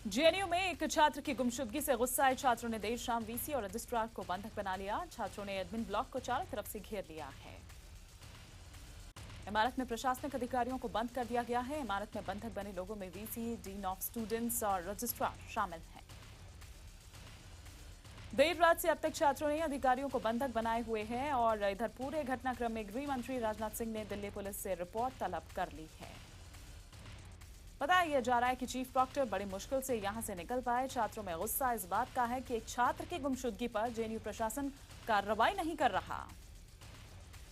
JNU में एक छात्र की गुमशुदगी से गुस्साए छात्रों ने देर शाम वीसी और रजिस्ट्रार को बंधक बना लिया। छात्रों ने एडमिन ब्लॉक को चारों तरफ से घेर लिया है। इमारत में प्रशासनिक अधिकारियों को बंद कर दिया गया है। इमारत में बंधक बने लोगों में वीसी, डीन ऑफ स्टूडेंट्स और रजिस्ट्रार शामिल हैं। देर रात से अब तक छात्रों ने अधिकारियों को बंधक बनाए हुए हैं और इधर पूरे घटनाक्रम में गृह मंत्री राजनाथ सिंह ने दिल्ली पुलिस से रिपोर्ट तलब कर ली है। बताया जा रहा है कि चीफ प्रॉक्टर बड़ी मुश्किल से यहां से निकल पाए। छात्रों में गुस्सा इस बात का है कि एक छात्र की गुमशुदगी पर जेएनयू प्रशासन कार्रवाई नहीं कर रहा।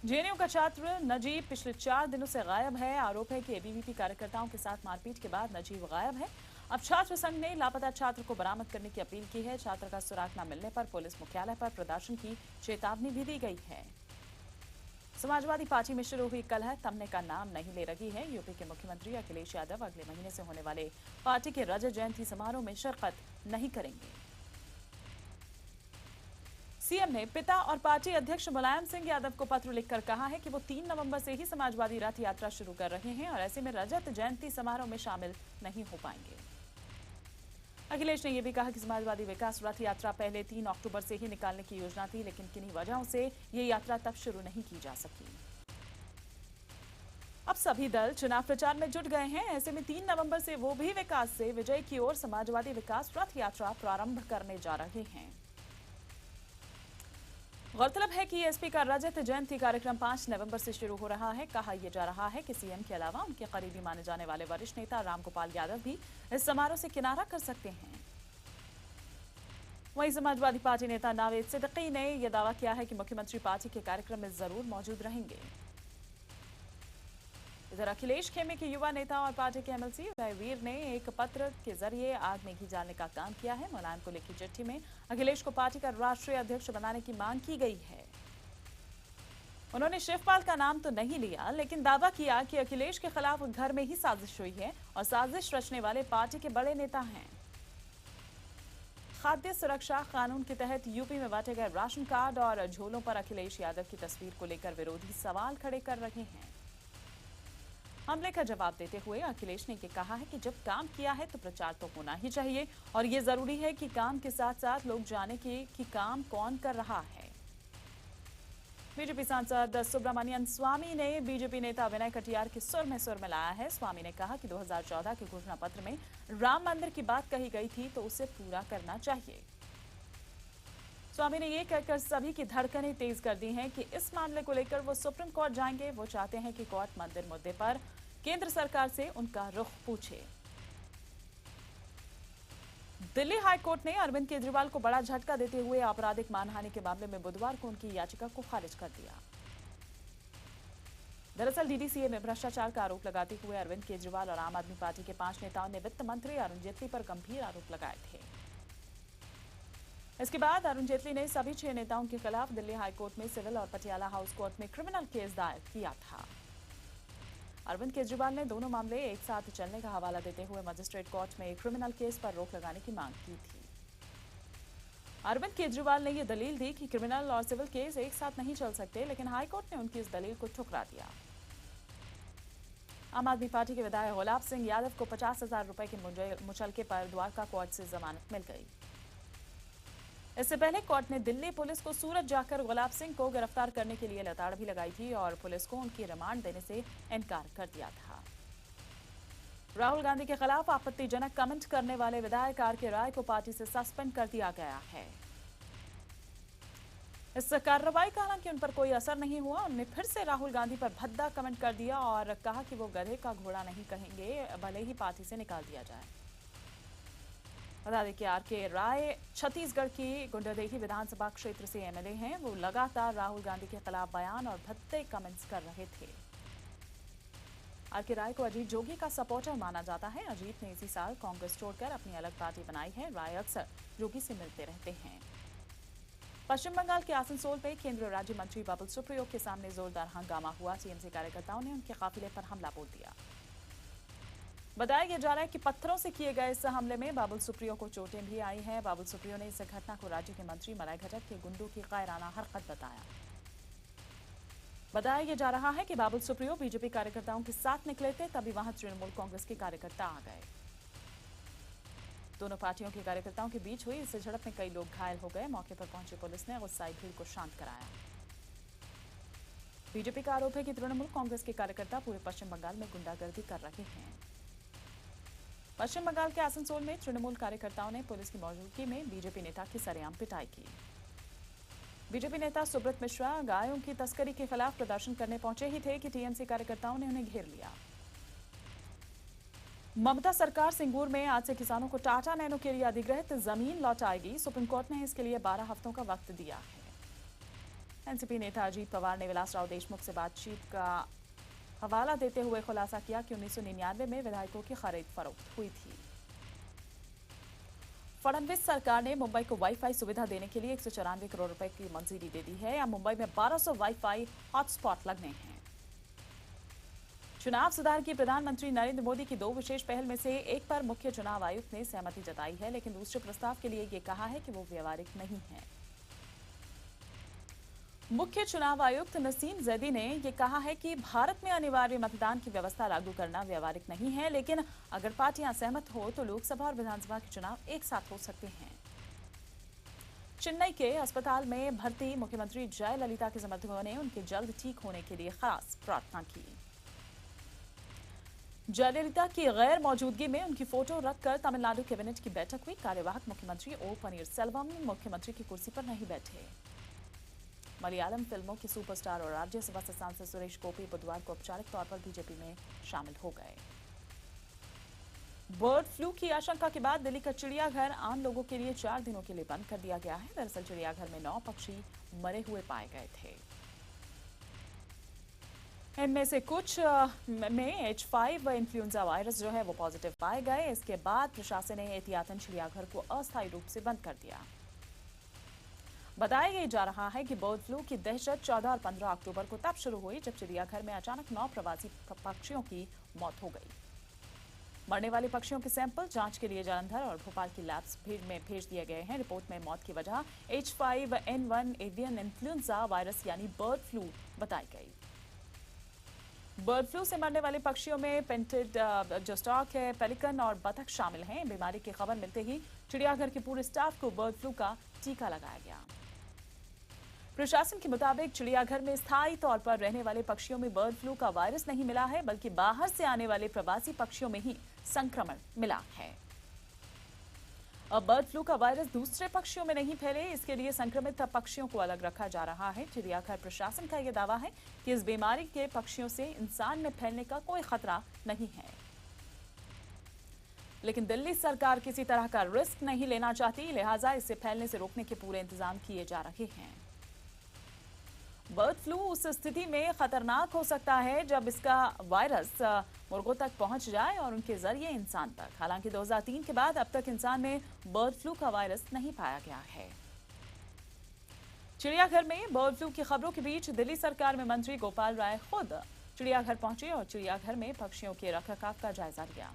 जेएनयू का छात्र नजीब पिछले 4 दिनों से गायब है। आरोप है कि एबीवीपी कार्यकर्ताओं के साथ मारपीट के बाद नजीब गायब है। अब छात्र संघ ने लापता छात्र को बरामद करने की अपील की है। छात्र का सुराग न मिलने पर पुलिस मुख्यालय पर प्रदर्शन की चेतावनी भी दी गई है। समाजवादी पार्टी में शुरू हुई कलह थमने का नाम नहीं ले रही है। यूपी के मुख्यमंत्री अखिलेश यादव अगले महीने से होने वाले पार्टी के रजत जयंती समारोह में शिरकत नहीं करेंगे। सीएम ने पिता और पार्टी अध्यक्ष मुलायम सिंह यादव को पत्र लिखकर कहा है कि वो 3 नवंबर से ही समाजवादी रथ यात्रा शुरू कर रहे हैं और ऐसे में रजत जयंती समारोह में शामिल नहीं हो पाएंगे। अखिलेश ने यह भी कहा कि समाजवादी विकास रथ यात्रा पहले 3 अक्टूबर से ही निकालने की योजना थी, लेकिन किन्हीं वजहों से ये यात्रा तब शुरू नहीं की जा सकी। अब सभी दल चुनाव प्रचार में जुट गए हैं। ऐसे में 3 नवंबर से वो भी विकास से विजय की ओर समाजवादी विकास रथ यात्रा प्रारंभ करने जा रहे हैं। गौरतलब है कि एसपी का रजत जयंती कार्यक्रम 5 नवंबर से शुरू हो रहा है। कहा यह जा रहा है कि सीएम के अलावा उनके करीबी माने जाने वाले वरिष्ठ नेता रामगोपाल यादव भी इस समारोह से किनारा कर सकते हैं। वहीं समाजवादी पार्टी नेता नावेद सिद्दीकी ने यह दावा किया है कि मुख्यमंत्री पार्टी के कार्यक्रम में जरूर मौजूद रहेंगे। इधर अखिलेश खेमे के युवा नेता और पार्टी के एमएलसी उदयवीर ने एक पत्र के जरिए आग में घी डालने का काम किया है। मुलायम को लिखी चिट्ठी में अखिलेश को पार्टी का राष्ट्रीय अध्यक्ष बनाने की मांग की गई है। उन्होंने शिवपाल का नाम तो नहीं लिया, लेकिन दावा किया कि अखिलेश के खिलाफ घर में ही साजिश हुई है और साजिश रचने वाले पार्टी के बड़े नेता हैं। खाद्य सुरक्षा कानून के तहत यूपी में बांटे गए राशन कार्ड और झोलों पर अखिलेश यादव की तस्वीर को लेकर विरोधी सवाल खड़े कर रहे हैं। हमले का जवाब देते हुए अखिलेश ने ये कहा है कि जब काम किया है तो प्रचार तो होना ही चाहिए और ये जरूरी है कि काम के साथ साथ लोग जाने कि काम कौन कर रहा है। बीजेपी सांसद सुब्रमण्यन स्वामी ने बीजेपी नेता विनय कटियार के सुर में लाया है। स्वामी ने कहा कि 2014 के घोषणा पत्र में राम मंदिर की बात कही गई थी तो उसे पूरा करना चाहिए। स्वामी ने यह कहकर सभी की धड़कनें तेज कर दी हैं कि इस मामले को लेकर वो सुप्रीम कोर्ट जाएंगे। वो चाहते हैं कि कोर्ट मंदिर मुद्दे पर केंद्र सरकार से उनका रुख पूछे। दिल्ली हाई कोर्ट ने अरविंद केजरीवाल को बड़ा झटका देते हुए आपराधिक मानहानि के मामले में बुधवार को उनकी याचिका को खारिज कर दिया। दरअसल डीडीसीए में भ्रष्टाचार का आरोप लगाते हुए अरविंद केजरीवाल और आम आदमी पार्टी के 5 नेताओं ने वित्त मंत्री अरुण जेटली पर गंभीर आरोप लगाए थे। इसके बाद अरुण जेटली ने सभी 6 नेताओं के खिलाफ दिल्ली हाईकोर्ट में सिविल और पटियाला हाउस कोर्ट में क्रिमिनल केस दायर किया था। अरविंद केजरीवाल ने दोनों मामले एक साथ चलने का हवाला देते हुए मजिस्ट्रेट कोर्ट में क्रिमिनल केस पर रोक लगाने की मांग की थी। अरविंद केजरीवाल ने यह दलील दी कि क्रिमिनल और सिविल केस एक साथ नहीं चल सकते, लेकिन हाईकोर्ट ने उनकी इस दलील को ठुकरा दिया। आम आदमी पार्टी के विधायक गुलाब सिंह यादव को 50,000 रुपए के मुचलके पर द्वारका कोर्ट से जमानत मिल गई। इससे पहले कोर्ट ने दिल्ली पुलिस को सूरत जाकर गुलाब सिंह को गिरफ्तार करने के लिए लताड़ भी लगाई थी और पुलिस को उनकी रिमांड देने से इनकार कर दिया था। राहुल गांधी के खिलाफ आपत्तिजनक कमेंट करने वाले विधायक आर.के. राय को पार्टी से सस्पेंड कर दिया गया है। इस कार्रवाई का हालांकि उन पर कोई असर नहीं हुआ। उन्होंने फिर से राहुल गांधी पर भद्दा कमेंट कर दिया और कहा कि वो गधे का घोड़ा नहीं कहेंगे, भले ही पार्टी से निकाल दिया जाए। बता दें कि आर.के. राय छत्तीसगढ़ की गुंडरदेही विधानसभा क्षेत्र से एमएलए हैं। वो लगातार राहुल गांधी के खिलाफ बयान और भद्दे कमेंट्स कर रहे थे। आर.के. राय को अजीत जोगी का सपोर्टर माना जाता है। अजीत ने इसी साल कांग्रेस छोड़कर अपनी अलग पार्टी बनाई है। राय अक्सर जोगी से मिलते रहते हैं। पश्चिम बंगाल के आसनसोल में केंद्रीय राज्य मंत्री बाबुल सुप्रियो के सामने जोरदार हंगामा हुआ। टीएमसी कार्यकर्ताओं ने उनके काफिले पर हमला बोल दिया। बताया जा रहा है कि पत्थरों से किए गए इस हमले में बाबुल सुप्रियो को चोटें भी आई हैं। बाबुल सुप्रियो ने इस घटना को राज्य के मंत्री मलय घटक के गुंडों की कायराना हरकत बताया। बताया जा रहा है कि बाबुल सुप्रियो बीजेपी कार्यकर्ताओं के साथ निकले थे, तभी वहां तृणमूल कांग्रेस के कार्यकर्ता आ गए। दोनों पार्टियों के कार्यकर्ताओं के बीच हुई इस झड़प में कई लोग घायल हो गए। मौके पर पहुंची पुलिस ने गुस्साई भीड़ को शांत कराया। बीजेपी का आरोप है कि तृणमूल कांग्रेस के कार्यकर्ता पूरे पश्चिम बंगाल में गुंडागर्दी कर रहे हैं। पश्चिम बंगाल के आसनसोल में तृणमूल कार्यकर्ताओं ने पुलिस की मौजूदगी में बीजेपी नेता की सरेआम पिटाई की। बीजेपी नेता सुब्रत मिश्रा गायों की तस्करी के खिलाफ प्रदर्शन करने पहुंचे ही थे कि टीएमसी कार्यकर्ताओं ने उन्हें घेर लिया। ममता सरकार सिंगूर में आज से किसानों को टाटा नैनो के लिए अधिग्रहित जमीन लौटाएगी। सुप्रीम कोर्ट ने इसके लिए 12 हफ्तों का वक्त दिया है। एनसीपी नेता अजीत पवार ने विलासराव देशमुख से बातचीत का हवाला देते हुए खुलासा किया कि 1999 में विधायकों की खरीद फरोख्त हुई थी। फडणवीस सरकार ने मुंबई को वाईफाई सुविधा देने के लिए 194 करोड़ रुपए की मंजूरी दे दी है। या मुंबई में 1200 वाईफाई हॉटस्पॉट लगने हैं। चुनाव सुधार की प्रधानमंत्री नरेंद्र मोदी की 2 विशेष पहल में से एक पर मुख्य चुनाव आयुक्त ने सहमति जताई है, लेकिन दूसरे प्रस्ताव के लिए ये कहा है कि वो व्यावहारिक नहीं है। मुख्य चुनाव आयुक्त नसीम जैदी ने यह कहा है कि भारत में अनिवार्य मतदान की व्यवस्था लागू करना व्यावहारिक नहीं है, लेकिन अगर पार्टियां सहमत हो तो लोकसभा और विधानसभा के चुनाव एक साथ हो सकते हैं। चेन्नई के अस्पताल में भर्ती मुख्यमंत्री जयललिता के समर्थकों ने उनके जल्द ठीक होने के लिए खास प्रार्थना की। जयललिता की गैर मौजूदगी में उनकी फोटो रखकर तमिलनाडु कैबिनेट की बैठक हुई। कार्यवाहक मुख्यमंत्री ओ पनीरसेल्वम मुख्यमंत्री की कुर्सी पर नहीं बैठे। मलयालम फिल्मों के सुपरस्टार और राज्यसभा से सांसद सुरेश गोपी बुधवार को औपचारिक तौर पर बीजेपी में शामिल हो गए। बर्ड फ्लू की आशंका के बाद दिल्ली का चिड़ियाघर आम लोगों के लिए 4 दिनों के लिए बंद कर दिया गया है। दरअसल चिड़ियाघर में 9 पक्षी मरे हुए पाए गए थे। इनमें से कुछ में H5 इन्फ्लुएंजा वायरस जो है वो पॉजिटिव पाए गए। इसके बाद प्रशासन ने एहतियातन चिड़ियाघर को अस्थायी रूप से बंद कर दिया। बताया जा रहा है कि बर्ड फ्लू की दहशत 14 और 15 अक्टूबर को तब शुरू हुई जब चिड़ियाघर में अचानक 9 प्रवासी पक्षियों की मौत हो गई। मरने वाले पक्षियों के सैंपल जांच के लिए जालंधर और भोपाल की लैब्स में भेज दिए गए हैं। रिपोर्ट में मौत की वजह H5N1 एवियन इन्फ्लुएंजा वायरस यानी बर्ड फ्लू बताई गई। बर्ड फ्लू से मरने वाले पक्षियों में पेंटेड जो स्टॉक है, पेलिकन और बतख शामिल हैं। बीमारी की खबर मिलते ही चिड़ियाघर के पूरे स्टाफ को बर्ड फ्लू का टीका लगाया गया। प्रशासन के मुताबिक चिड़ियाघर में स्थायी तौर पर रहने वाले पक्षियों में बर्ड फ्लू का वायरस नहीं मिला है, बल्कि बाहर से आने वाले प्रवासी पक्षियों में ही संक्रमण मिला है। अब बर्ड फ्लू का वायरस दूसरे पक्षियों में नहीं फैले, इसके लिए संक्रमित पक्षियों को अलग रखा जा रहा है। चिड़ियाघर प्रशासन का यह दावा है कि इस बीमारी के पक्षियों से इंसान में फैलने का कोई खतरा नहीं है, लेकिन दिल्ली सरकार किसी तरह का रिस्क नहीं लेना चाहती, लिहाजा इसे फैलने से रोकने के पूरे इंतजाम किए जा रहे हैं। बर्ड फ्लू उस स्थिति में खतरनाक हो सकता है जब इसका वायरस मुर्गों तक पहुंच जाए और उनके जरिए इंसान तक। हालांकि 2003 के बाद अब तक इंसान में बर्ड फ्लू का वायरस नहीं पाया गया है। चिड़ियाघर में बर्ड फ्लू की खबरों के बीच दिल्ली सरकार में मंत्री गोपाल राय खुद चिड़ियाघर पहुंचे और चिड़ियाघर में पक्षियों के रखरखाव का जायजा लिया।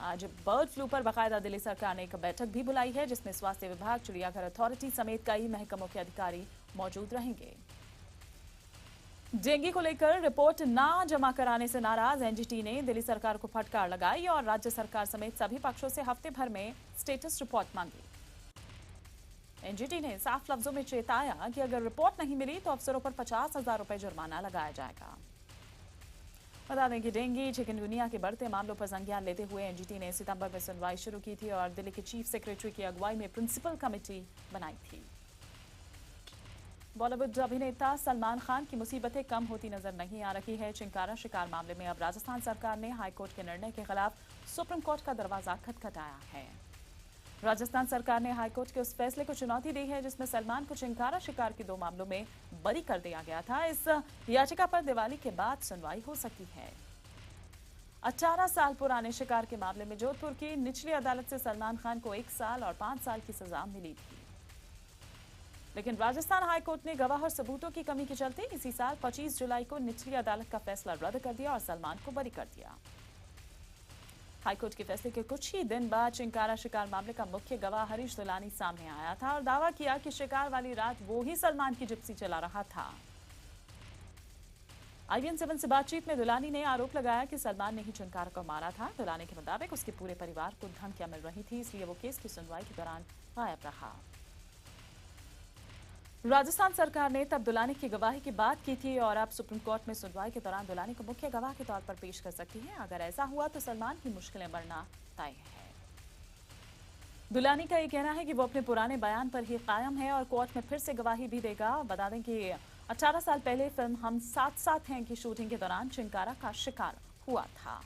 आज बर्ड फ्लू पर बाकायदा दिल्ली सरकार ने एक बैठक भी बुलाई है, जिसमें स्वास्थ्य विभाग, चिड़ियाघर अथॉरिटी समेत कई महकमों के अधिकारी मौजूद रहेंगे। डेंगू को लेकर रिपोर्ट ना जमा कराने से नाराज एनजीटी ने दिल्ली सरकार को फटकार लगाई और राज्य सरकार समेत सभी पक्षों से हफ्ते भर में स्टेटस रिपोर्ट मांगी। एनजीटी ने साफ लफ्जों में चेताया कि अगर रिपोर्ट नहीं मिली तो अफसरों पर 50,000 रुपए जुर्माना लगाया जाएगा। बता दें कि डेंगू चिकनगुनिया के बढ़ते मामलों पर संज्ञान लेते हुए एनजीटी ने सितंबर में सुनवाई शुरू की थी और दिल्ली के चीफ सेक्रेटरी की अगुवाई में प्रिंसिपल कमेटी बनाई थी। बॉलीवुड अभिनेता सलमान खान की मुसीबतें कम होती नजर नहीं आ रही है। चिंकारा शिकार मामले में अब राजस्थान सरकार ने हाईकोर्ट के निर्णय के खिलाफ सुप्रीम कोर्ट का दरवाजा खटखटाया है। राजस्थान सरकार ने हाईकोर्ट के उस फैसले को चुनौती दी है जिसमें सलमान को चिंकारा शिकार के 2 मामलों में बरी कर दिया गया था। इस याचिका पर दिवाली के बाद सुनवाई हो सकती है। 18 साल पुराने शिकार के मामले में जोधपुर की निचली अदालत से सलमान खान को 1 साल और 5 साल की सजा मिली थी, लेकिन राजस्थान हाईकोर्ट ने गवाह और सबूतों की कमी के चलते इसी साल 25 जुलाई को निचली अदालत का फैसला रद्द कर दिया और सलमान को बरी कर दिया। हाईकोर्ट के फैसले के कुछ ही दिन बाद चिंकारा शिकार मामले का मुख्य गवाह हरीश दुलानी सामने आया था और दावा किया कि शिकार वाली रात वो ही सलमान की जिप्सी चला रहा था। IBN7 से बातचीत में दुलानी ने आरोप लगाया कि सलमान ने ही चिंकारा को मारा था। दुलानी के मुताबिक उसके पूरे परिवार को धमकियां मिल रही थी, इसलिए वो केस की सुनवाई के दौरान गायब रहा। राजस्थान सरकार ने तब दुलानी की गवाही की बात की थी और अब सुप्रीम कोर्ट में सुनवाई के दौरान दुलानी को मुख्य गवाह के तौर पर पेश कर सकती है। अगर ऐसा हुआ तो सलमान की मुश्किलें बढ़ना तय है। दुलानी का ये कहना है कि वो अपने पुराने बयान पर ही कायम है और कोर्ट में फिर से गवाही भी देगा। बता दें कि 18 साल पहले फिल्म हम साथ साथ हैं की शूटिंग के दौरान चिंकारा का शिकार हुआ था।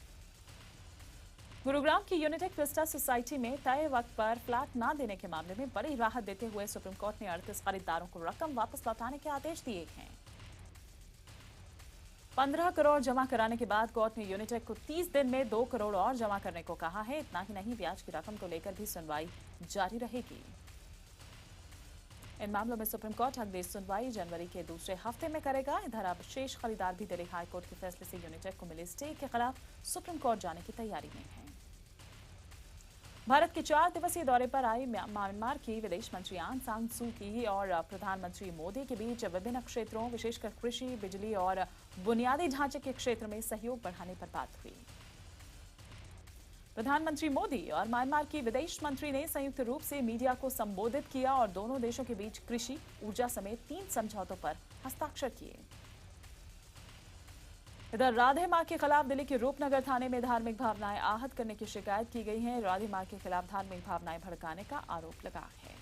गुरुग्राम की यूनिटेक विस्टा सोसाइटी में तय वक्त पर फ्लैट न देने के मामले में बड़ी राहत देते हुए सुप्रीम कोर्ट ने 38 खरीदारों को रकम वापस लौटाने के आदेश दिए हैं। 15 करोड़ जमा कराने के बाद कोर्ट ने यूनिटेक को 30 दिन में 2 करोड़ और जमा करने को कहा है। इतना ही नहीं, ब्याज की रकम को लेकर भी सुनवाई जारी रहेगी। इन मामलों में सुप्रीम कोर्ट अगली सुनवाई जनवरी के दूसरे हफ्ते में करेगा। इधर अब शेष खरीदार भी दिल्ली हाईकोर्ट के फैसले से यूनिटेक को मिले स्टे के खिलाफ सुप्रीम कोर्ट जाने की तैयारी में है। भारत के 4 दिवसीय दौरे पर आई म्यांमार की विदेश मंत्री आंग सान सू की और प्रधानमंत्री मोदी के बीच विभिन्न क्षेत्रों, विशेषकर कृषि, बिजली और बुनियादी ढांचे के क्षेत्र में सहयोग बढ़ाने पर बात हुई। प्रधानमंत्री मोदी और म्यांमार की विदेश मंत्री ने संयुक्त रूप से मीडिया को संबोधित किया और दोनों देशों के बीच कृषि, ऊर्जा समेत 3 समझौतों पर हस्ताक्षर किए। इधर राधे मां के खिलाफ दिल्ली के रूपनगर थाने में धार्मिक भावनाएं आहत करने की शिकायत की गई है। राधे मां के खिलाफ धार्मिक भावनाएं भड़काने का आरोप लगा है।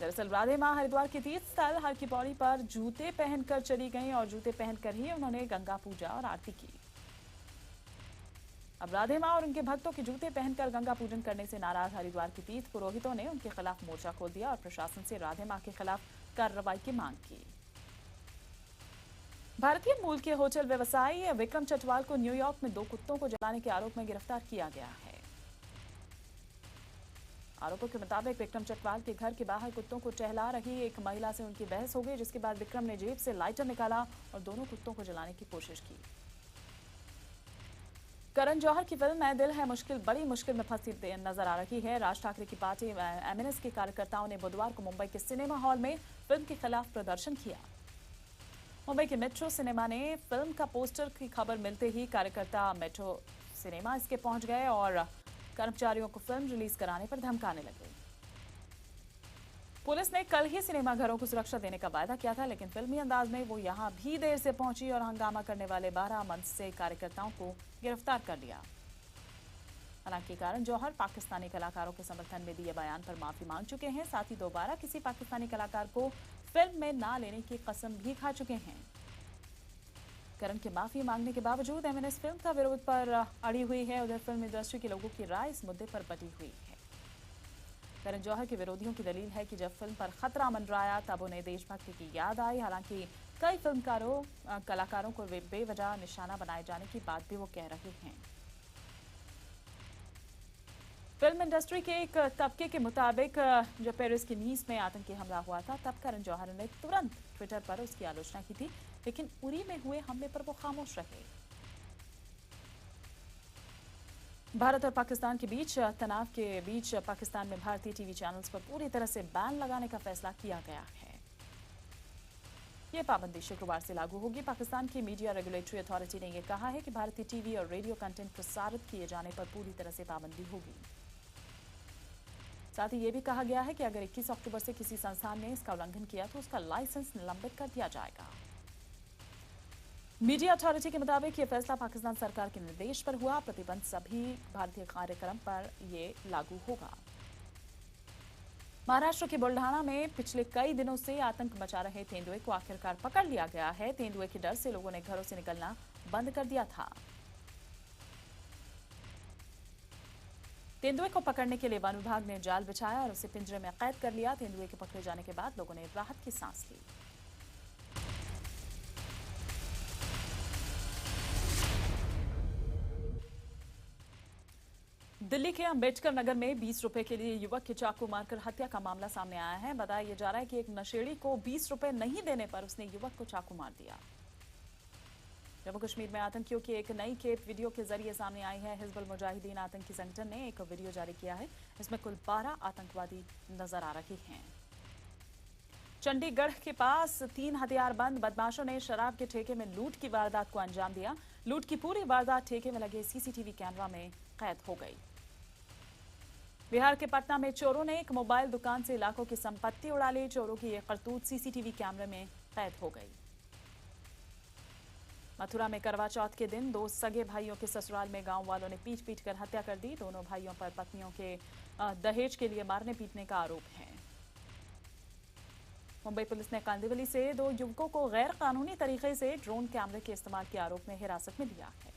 दरअसल राधे मां हरिद्वार के तीर्थ स्थल हर की पौड़ी पर जूते पहनकर चली गईं और जूते पहनकर ही उन्होंने गंगा पूजा और आरती की। अब राधे मां और उनके भक्तों के जूते पहनकर गंगा पूजन करने से नाराज हरिद्वार के तीर्थ पुरोहितों ने उनके खिलाफ मोर्चा खोल दिया और प्रशासन से राधे मां के खिलाफ कार्रवाई की मांग की। भारतीय मूल के होटल व्यवसायी विक्रम चटवाल को न्यूयॉर्क में 2 कुत्तों को जलाने के आरोप में गिरफ्तार किया गया है। आरोपों के मुताबिक विक्रम चटवाल के घर के बाहर कुत्तों को टहला रही एक महिला से उनकी बहस हो गई, जिसके बाद विक्रम ने जेब से लाइटर निकाला और दोनों कुत्तों को जलाने की कोशिश की। करण जौहर की फिल्म मैं दिल है मुश्किल बड़ी मुश्किल में फंसी नजर आ रही है। राज ठाकरे की पार्टी एमएनएस के कार्यकर्ताओं ने बुधवार को मुंबई के सिनेमा हॉल में फिल्म के खिलाफ प्रदर्शन किया। मुंबई के मेट्रो सिनेमा ने फिल्म का पोस्टर की खबर मिलते ही कार्यकर्ता मेट्रो सिनेमा इसके पहुंच गए और कर्मचारियों को फिल्म रिलीज कराने पर धमकाने लगे। पुलिस ने कल ही सिनेमा घरों को सुरक्षा देने का वायदा किया था, लेकिन फिल्मी अंदाज में वो यहां भी देर से पहुंची और हंगामा करने वाले 12 मंच से कार्यकर्ताओं को गिरफ्तार कर लिया। हालांकि करण जौहर पाकिस्तानी कलाकारों के समर्थन में दिए बयान पर माफी मांग चुके हैं। साथ ही दोबारा किसी पाकिस्तानी कलाकार को फिल्म में ना लेने की कसम भी खा चुके हैं। करण के माफी मांगने के बावजूद एमएनएस फिल्म का विरोध पर अड़ी हुई है। उधर फिल्म इंडस्ट्री के लोगों की राय इस मुद्दे पर बटी हुई है। करण जौहर के विरोधियों की दलील है कि जब फिल्म पर खतरा मंडराया तब उन्हें देशभक्ति की याद आई। हालांकि कई फिल्मकारों कलाकारों को बेवजह निशाना बनाए जाने की बात भी वो कह रहे हैं। फिल्म इंडस्ट्री के एक तबके के मुताबिक जब पेरिस की नीस में आतंकी हमला हुआ था तब करण जौहर ने तुरंत ट्विटर पर उसकी आलोचना की थी, लेकिन उरी में हुए हमले पर वो खामोश रहे। भारत और पाकिस्तान के बीच तनाव के बीच पाकिस्तान में भारतीय टीवी चैनल्स पर पूरी तरह से बैन लगाने का फैसला किया गया है। ये पाबंदी शुक्रवार से लागू होगी। पाकिस्तान की मीडिया रेगुलेटरी अथॉरिटी ने यह कहा है कि भारतीय टीवी और रेडियो कंटेंट प्रसारित किए जाने पर पूरी तरह से पाबंदी होगी। साथ ही ये भी कहा गया है कि अगर 21 अक्टूबर से किसी संस्थान ने इसका उल्लंघन किया तो उसका लाइसेंस निलंबित कर दिया जाएगा। मीडिया अथॉरिटी के मुताबिक यह फैसला पाकिस्तान सरकार के निर्देश पर हुआ। प्रतिबंध सभी भारतीय कार्यक्रम पर यह लागू होगा। महाराष्ट्र के बुल्ढाना में पिछले कई दिनों से आतंक मचा रहे तेंदुए को आखिरकार पकड़ लिया गया है। तेंदुए के डर से लोगों ने घरों से निकलना बंद कर दिया था। तेंदुए को पकड़ने के लिए वन विभाग ने जाल बिछाया और उसे पिंजरे में कैद कर लिया। तेंदुए के पकड़े जाने के बाद लोगों ने राहत की सांस ली। दिल्ली के अंबेडकर नगर में 20 रुपए के लिए युवक की चाकू मारकर हत्या का मामला सामने आया है। बताया जा रहा है कि एक नशेड़ी को 20 रुपए नहीं देने पर उसने युवक को चाकू मार दिया। जम्मू कश्मीर में आतंकियों की एक नई खेप वीडियो के जरिए सामने आई है। हिजबुल मुजाहिदीन आतंकी संगठन ने एक वीडियो जारी किया है। इसमें कुल 12 आतंकवादी नजर आ रहे हैं। चंडीगढ़ के पास 3 हथियारबंद बदमाशों ने शराब के ठेके में लूट की वारदात को अंजाम दिया। लूट की पूरी वारदात ठेके में लगे सीसीटीवी कैमरा में कैद हो गई। बिहार के पटना में चोरों ने एक मोबाइल दुकान से लाखों की संपत्ति उड़ा ली। चोरों की ये करतूत सीसीटीवी कैमरे में कैद हो गई। मथुरा में करवा चौथ के दिन दो सगे भाइयों के ससुराल में गांव वालों ने पीट पीट कर हत्या कर दी। दोनों भाइयों पर पत्नियों के दहेज के लिए मारने पीटने का आरोप है। मुंबई पुलिस ने कांदिवली से 2 युवकों को गैर कानूनी तरीके से ड्रोन कैमरे के इस्तेमाल के आरोप में हिरासत में लिया है।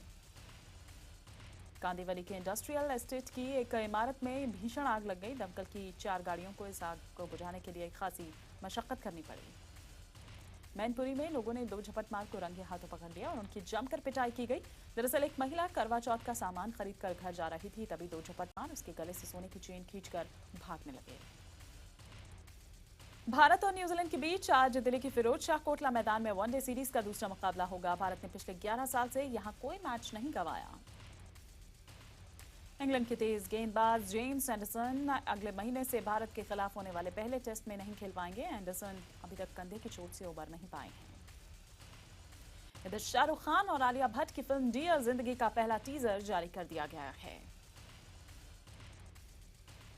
कांदिवली के इंडस्ट्रियल एस्टेट की एक इमारत में भीषण आग लग गई। दमकल की 4 गाड़ियों को इस आग को बुझाने के लिए खासी मशक्कत करनी पड़ी। मैनपुरी में लोगों ने 2 झपटमार को रंगे हाथों पकड़ लिया और उनकी जमकर पिटाई की गई। दरअसल एक महिला करवा चौथ का सामान खरीद कर घर जा रही थी, तभी 2 झपटमार उसके गले से सोने की चेन खींचकर भागने लगे। भारत और न्यूजीलैंड के बीच आज दिल्ली की फिरोज शाह कोटला मैदान में वनडे सीरीज का दूसरा मुकाबला होगा। भारत ने पिछले 11 साल से यहां कोई मैच नहीं गंवाया। इंग्लैंड के तेज गेंदबाज जेम्स एंडरसन अगले महीने से भारत के खिलाफ होने वाले पहले टेस्ट में नहीं खेल पाएंगे। एंडरसन अभी तक कंधे की चोट से उबर नहीं पाए हैं। इधर शाहरुख खान और आलिया भट्ट की फिल्म डियर जिंदगी का पहला टीजर जारी कर दिया गया है।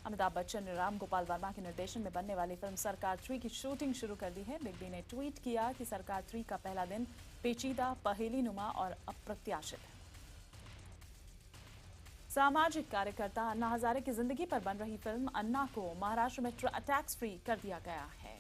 अमिताभ बच्चन ने राम गोपाल वर्मा के निर्देशन में बनने वाली फिल्म सरकार 3 की शूटिंग शुरू कर दी है। बिग बी ने ट्वीट किया कि सरकार 3 का पहला दिन पेचीदा, पहेली नुमा और अप्रत्याशित है। सामाजिक कार्यकर्ता अन्ना हजारे की जिंदगी पर बन रही फिल्म अन्ना को महाराष्ट्र में टैक्स फ्री कर दिया गया है।